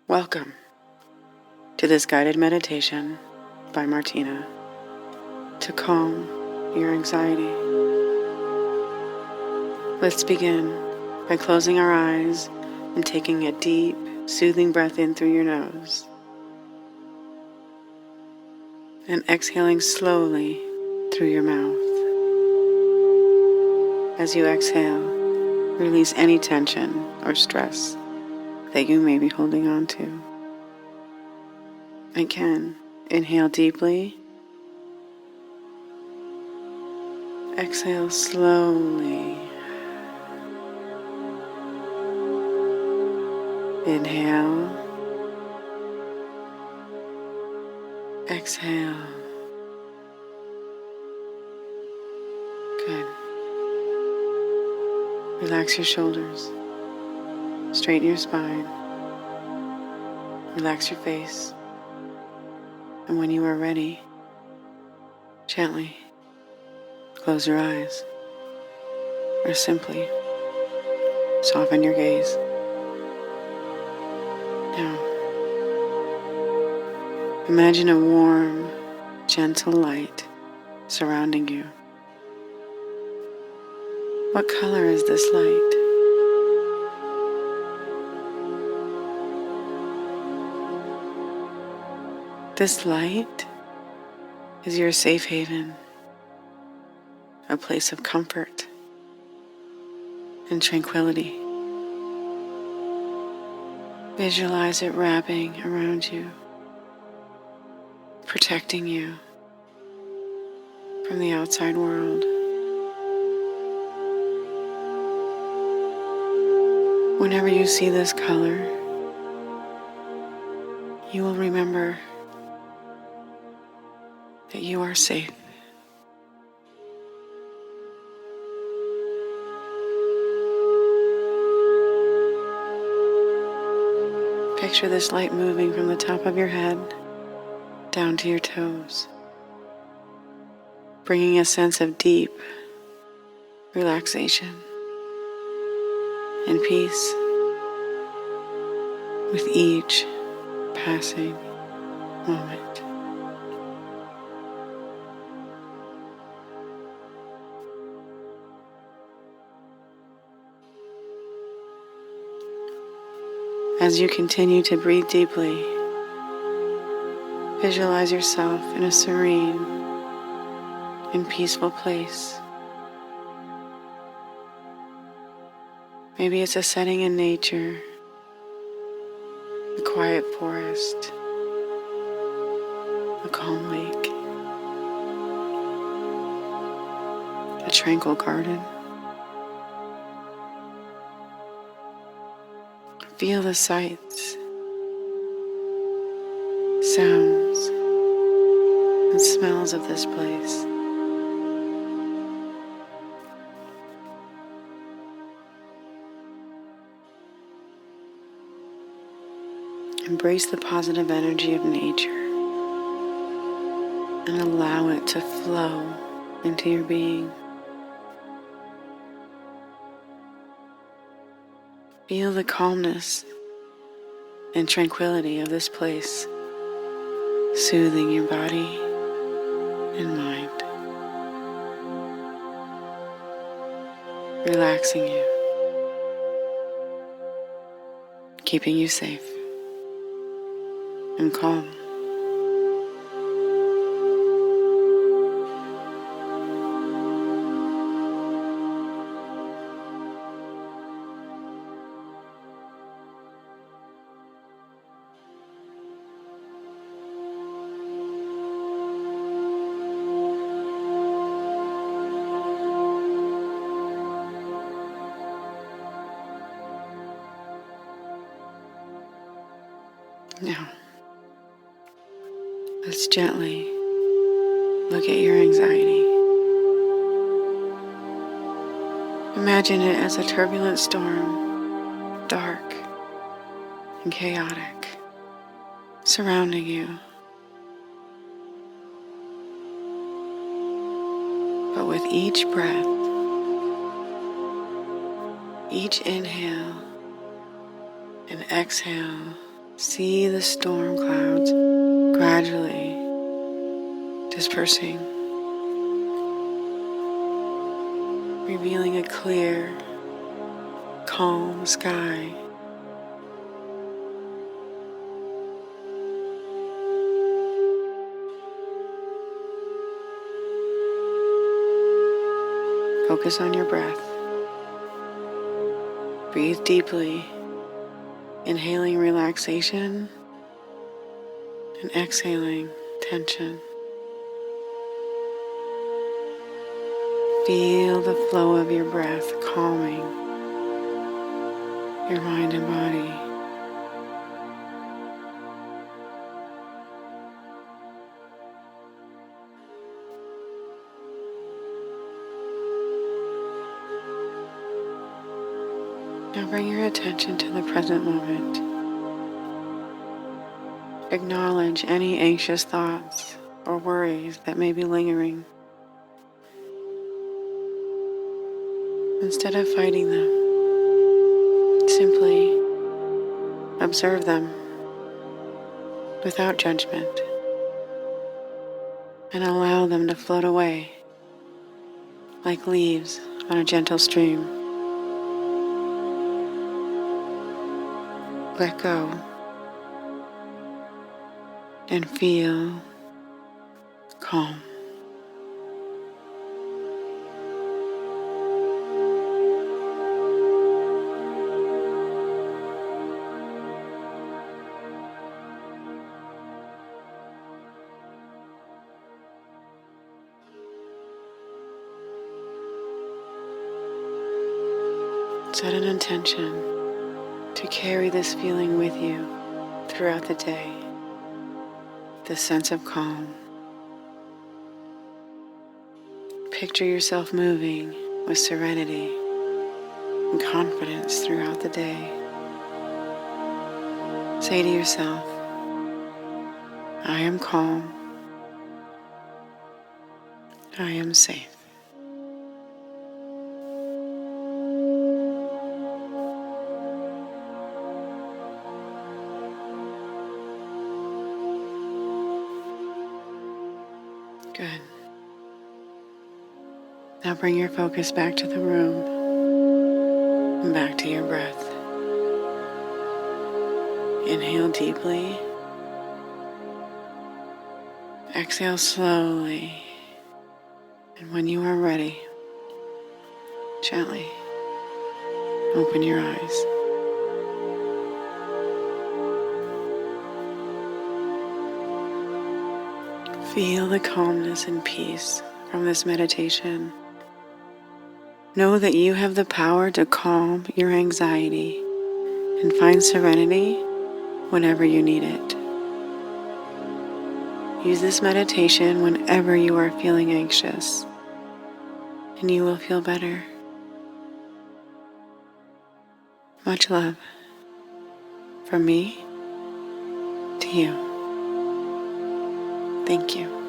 Welcome to this guided meditation by Martina to calm your anxiety. Let's begin by closing our eyes and taking a deep, soothing breath in through your nose and exhaling slowly through your mouth. As you exhale, release any tension or stress that you may be holding on to. Again, inhale deeply. Exhale slowly. Inhale. Exhale. Good. Relax your shoulders. Straighten your spine. Relax your face. And when you are ready, gently close your eyes. Or simply soften your gaze. Now, imagine a warm, gentle light surrounding you. What color is this light? This light is your safe haven, a place of comfort and tranquility. Visualize it wrapping around you, protecting you from the outside world. Whenever you see this color, you will remember that you are safe. Picture this light moving from the top of your head down to your toes, bringing a sense of deep relaxation and peace with each passing moment. As you continue to breathe deeply, visualize yourself in a serene and peaceful place. Maybe it's a setting in nature, a quiet forest, a calm lake, a tranquil garden. Feel the sights, sounds, and smells of this place. Embrace the positive energy of nature and allow it to flow into your being. Feel the calmness and tranquility of this place, soothing your body and mind, relaxing you, keeping you safe and calm. Now, let's gently look at your anxiety. Imagine it as a turbulent storm, dark and chaotic, surrounding you. But with each breath, each inhale and exhale, See the storm clouds gradually dispersing, revealing a clear, calm sky. Focus on your breath. Breathe deeply, inhaling relaxation and exhaling tension. Feel the flow of your breath calming your mind and body. Now bring your attention to the present moment. Acknowledge any anxious thoughts or worries that may be lingering. Instead of fighting them, simply observe them without judgment and allow them to float away like leaves on a gentle stream. Let go and feel calm. Set an intention to carry this feeling with you throughout the day, this sense of calm. Picture yourself moving with serenity and confidence throughout the day. Say to yourself, I am calm, I am safe. Good. Now bring your focus back to the room and back to your breath. Inhale deeply. Exhale slowly. And when you are ready, gently open your eyes. Feel the calmness and peace from this meditation. Know that you have the power to calm your anxiety and find serenity whenever you need it. Use this meditation whenever you are feeling anxious, and you will feel better. Much love from me to you. Thank you.